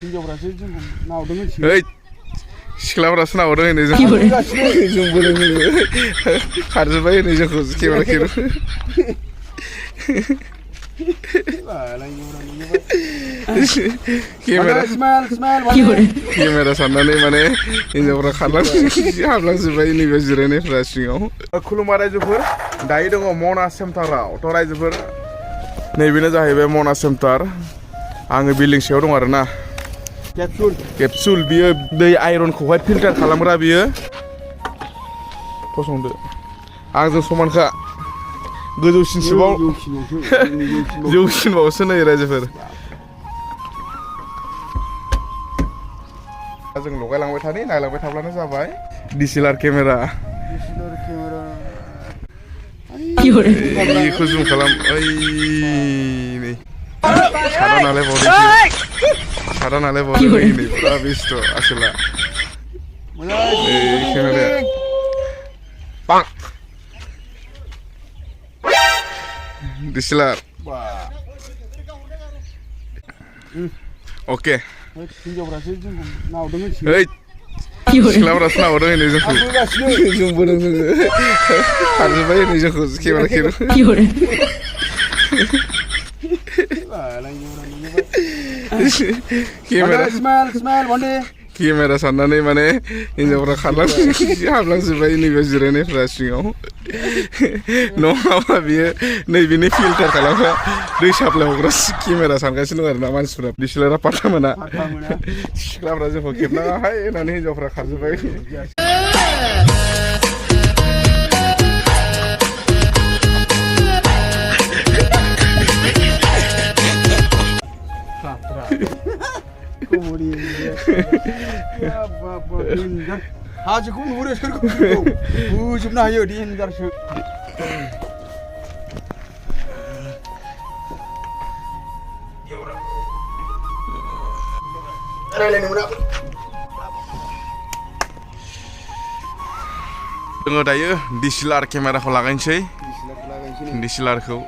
हिनजावफ्रासो जोंखौ नावदों होनसै ओइ सिख्लाफ्रासो नाहरदों होनो जोंबो खारजोब्बाय होनो जोंखौ केमेरा खेबो केमेरा साननानै माने हिनजावफ्रा खारलांजोब्बाय हाबलांजोब्बाय नैबे जिरायनायफ्रा सिङाव। खुलुमबाय रायजोफोर, दायो दङ मना सेन्टाराव। थ' रायजोफोर नैबेनो जाहैबाय मना सेन्टार। आङो बिल्डिं सायाव दं आरोना। केपसुल बियो दै आइरनखौहाय फिल्टार खालामग्रा बियो। फसंदो आंजों समानखा, गोजौसिनसोबाव जौसिनबावसो नै रायजोफोर। जों लगायलांबाय थानि, नायलांबाय थाब्लानो जाबाय। DSLR केमेरा बेखौ जुम खालाम। ओइ नै सादा नालाय बावदों नै फुरा बेस्थ' आसोला। केमेराया पां DSLR अके। हिनजावफ्रासो जोंखौ नावदों होनसै। ओइ सिख्लाफ्रासो नाहरदों होनो जोंखौ जोंबो खारजोब्बाय होनो जोंखौ केमेरा खेबो केमेरा साननानै माने हिनजावफ्रा हाबलांजोब्बाय नैबे जिरायनायफ्रा सिङाव। नङाबा बियो नैबेनि फिल्टार खालामग्रा दै साप्लाय हरग्रा केमेरा सानगासिनो दं आरोना मानसिफ्रा। DSLR पात्ता मोना, सिख्लाफ्रा जोंखौ खेबनाङाहाय होननानै हिनजावफ्रा खारजोब्बाय। हाजोखौ नुहुरो, सोरखौ बोजोबनो हायो। देन्जारसो रायलायनो मोना। जोङो दायो DSLR केमेराखौ लागायनोसै। DSLR-खौ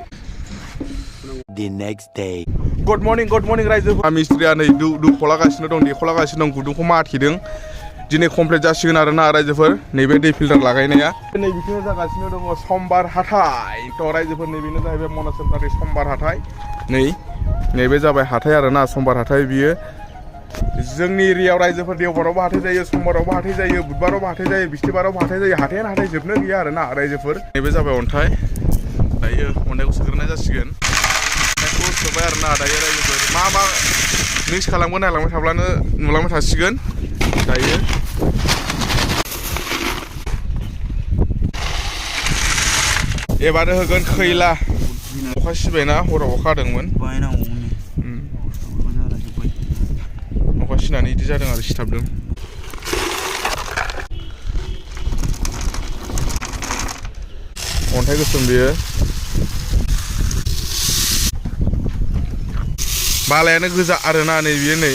The next day. Good morning रायजो। मिस्ट्रिया नै दुख'लागासिनो दं, देख'लागासिनो दं, गुदुंखौ माथिदों। दिनै कमप्लिट जासिगोन आरोना रायजोफोर नैबे दै फिल्टार लागायनाया। नैबेखौनो जागासिनो दङ समबार हाथाय। थ' रायजोफोर नैबेनो जाहैबाय मना सेन्टारनि समबार हाथाय। नैबे जाबाय हाथाय आरोना, समबार हाथाय बियो। जोंनि एरियायाव रायजोफोर देवबारावबो हाथाय जायो, समबारावबो हाथाय जायो, बुधबारावबो हाथाय जायो, बिस्थिबारावबो हाथाय जायो। हाथायानो हाथाय जोबनो गैया आरोना रायजोफोर। नैबे जाबाय अन्थाइ। दायो अन्थाइखौ सोग्रोनाय जासिगोन। अन्थाइखौ सोबाय आरोना दायो रायजोफोर। मा मिक्स खालामगोन नायलांबाय थाब्लानो नुलांबाय थासिगोन। दायो एबार होगोन खैला। अखा सिबायना, हराव अखा हादोंमोन। अखा सिनानै बिदि जादों आरो सिथाबदों। अन्थाइ गोसोम बेयो। बालायानो गोजा आरोना नै बियो। नै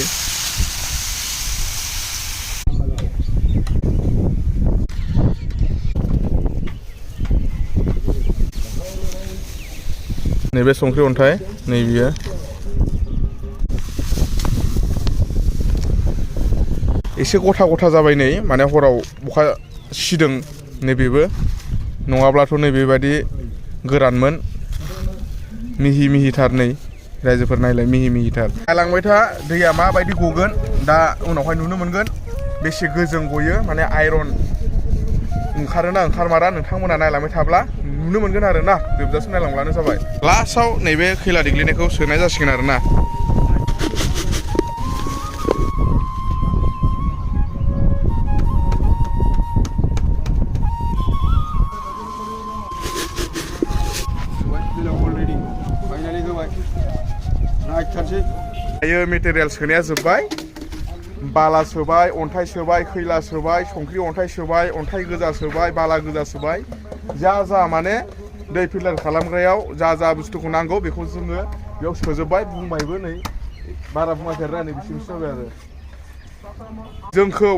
नैबे संख्रि अन्थाइ नै बियो। एसे गथा गथा जाबाय नै, माने हराव अखा सिदों नैबेबो, नङाब्लाथ' नैबेबायदि गोरानमोन। मिहि मिहिथार नै रायजोफोर, नायलाय मिहि मिहिथार। नायलांबाय था दैया माबायदि गगोन, दा उनावहाय नुनो मोनगोन बेसे गोजों गयो। माने आइरन ओंखारोना ओंखारमारा नोंथांमोना नायलांबाय थाब्ला नुनो मोनगोन आरोना। जोबजासिम नायलांब्लानो जाबाय। लास्टआव नैबे खैला देग्लिनायखौ सोनाय जासिगोन आरोना। दायो मेटेरियेल सोनाया जोब्बाय। बाला सोबाय, अन्थाइ सोबाय, खैला सोबाय, संख्रि अन्थाइ सोबाय, अन्थाइ गोजा सोबाय, बाला गोजा सोबाय। जा माने दै फिल्टार खालामग्रायाव जा बुस्थुखौ नांगौ बेखौ जोङो बेयाव सोजोब्बाय। बुंबायबो नै, बारा बुङाखै आरो नै बिसिमसो जाबाय आरो। जोंखौ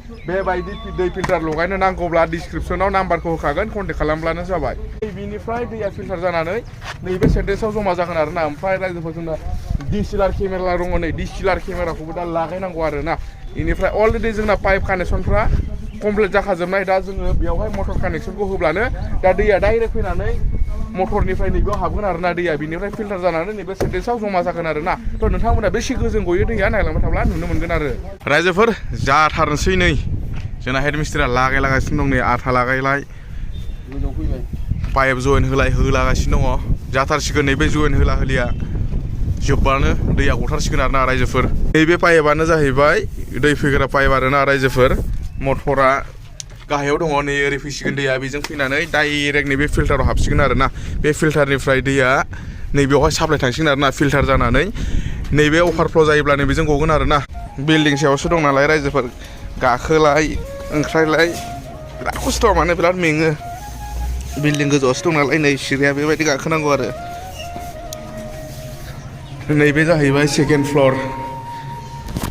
बेबायदि दै फिल्टार लगायनो नांगौब्ला डिसक्रिपसनाव नाम्बारखौ होखागोन कन्टेक्ट खालामब्लानो जाबाय बेनिफ्राय दैया फिल्टार जानानै नैबे सेन्टेन्सआव जमा जागोन आरोना ओमफ्राय रायजोफोर जोंना डिएसएलआर केमेरा दङ नै डिएसएलआर केमेराखौबो दा लागायनांगौ आरोना बेनिफ्राय अलरेडि जोंना पाइप कानेक्सनफ्रा कमप्लिट जाखाजोबनाय दा जोङो बेयावहाय मटर कानेक्सनखौ होब्लानो दा दैया डाइरेक्ट फैनानै मटरनिफ्राय नैबेयाव हाबगोन आरोना दैया बिनिफ्राय फिल्टार जानानै नैबे सेन्टेन्सआव जमा जागोन आरोना थ' नोंथांमोना बेसे गोजों गयो दैया नायलांबाय थाब्ला नुनो मोनगोन आरो रायजोफोर जाथारनोसै नै जोंना हेड मिस्ट्रिया लागायलागासिनो दं नै आथा लागायलाय गोजौ फैबाय पाइप जइन होलागासिनो दङ जाथारसिगोन नैबे जइन होलिया जोब्बानो दैया गथारसिगोन आरोना रायजोफोर नैबे पाइपआनो जाहैबाय दै फैग्रा पाइप आरोना रायजोफोर मटरा गाहायाव दङ नै ओरै फैसिगोन दैया बेजों फैनानै डाइरेक्ट नैबे फिल्टाराव हाबसिगोन आरोना बे फिल्टारनिफ्राय दैया नैबेयावहाय साप्लाय थांसिगोन आरोना फिल्टार जानानै नैबे अभारफ्ल' जायोब्ला नैबेजों गगोन आरोना बिल्डिं सायावसो दं नालाय रायजोफोर गाखोलाय ओंख्रायलाय बिराद खस्थ' माने बिराद मेङो बिल्डिं गोजौआवसो दं नालाय नै सिरिया बेबायदि गाखोनांगौ आरो नैबे जाहैबाय सेकेन्ड फ्ल'र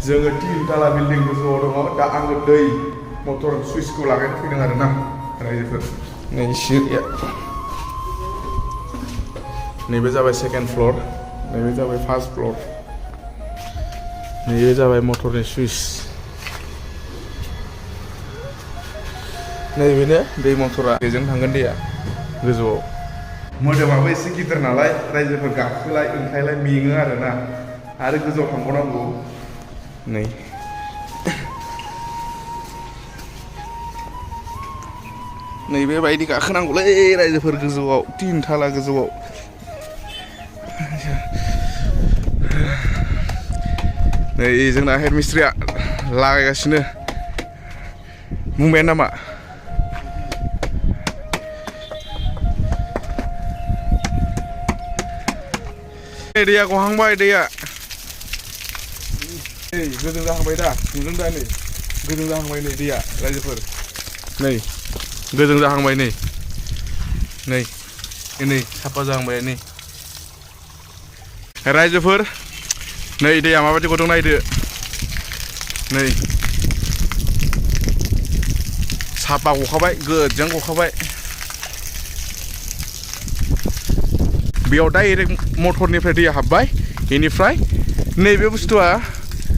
जोङो 3 ताला बिल्डिं गोजौआव दङ दा आङो दै मटर सुइचखौ लागायनो फैदों आरोना रायजोफोर नै सिरिया नैबे जाबाय सेकेन्ड फ्ल'र नैबे जाबाय फार्स्ट फ्ल'र नैबे जाबाय मटरनि सुइच नैबेनो दै मटरा बेजों थांगोन दैया गोजौआव मोदोमाबो एसे गिदिर नालाय रायजोफोर गाखोलाय ओंखायलाय मेङो आरोना आरो गोजौआव थांबावनांगौ नै नैबेबायदि गाखोनांगौलै रायजोफोर गोजौआव 3 ताला गोजौआव नै जोंना हेड मिस्ट्रिया लागायगासिनो बुंबायानो नामा दैया गहांबाय दैया नै गोजों जाहांबाय दा नुदों दा नै गोजों जाहांबाय नै दैया रायजोफोर नै गोजों जाहांबाय नै नै नै साफा जाहांबाय नै रायजोफोर नै दैया माबायदि गदों नायदो नै साफा गखाबाय गोजों गखाबाय बेयाव डाइरेक्ट मटरनिफ्राय दैया हाबबाय बेनिफ्राय नैबे बुस्थुआ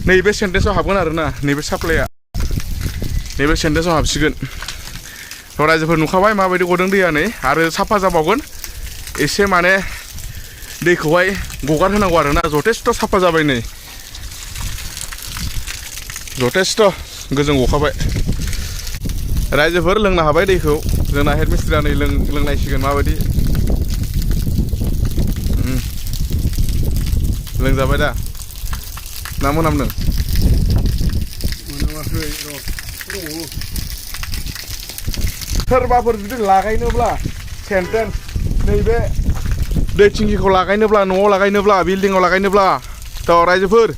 नैबे सेन्टेन्सआव हाबगोन आरोना नैबे साप्लाइआ नैबे सेन्टेन्सआव हाबसिगोन थ' रायजोफोर नुखाबाय माबायदि गदों दैया नै आरो साफा जाबावगोन एसे माने दैखौहाय गगार होनांगौ आरोना जथेस्थ' साफा जाबाय नै जथेस्थ' गोजों गखाबाय रायजोफोर लोंनो हाबाय दैखौ जोंना हेड मिस्ट्रिया नै लोंनायसिगोन माबायदि लोंजाबाय दा ना मोनामदों मोनामाखै र' दङ सोरबाफोर जुदि लागायनोब्ला सेन्टेन्स नैबे दै थिंखिखौ लागायनोब्ला न'आव लागायनोब्ला बिल्डिंआव लागायनोब्ला थ' रायजोफोर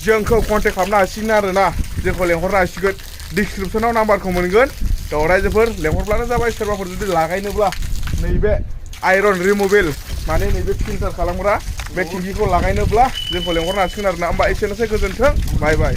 जोंखौ कन्टेक्ट खालामनो हासिगोन आरोना जोंखौ लेंहरनो हासिगोन डिसक्रिपसनाव नाम्बारखौ मोनगोन थ' रायजोफोर लेंहरब्लानो जाबाय सोरबाफोर जुदि लागायनोब्ला नैबे आइरन रिमुभेल माने नैबे फिल्टार खालामग्रा बे थिंखिखौ लागायनोब्ला जोंखौ लेंहरनो हासिगोन आरोना होमबा एसेनोसै गोजोन्थों बाय बाय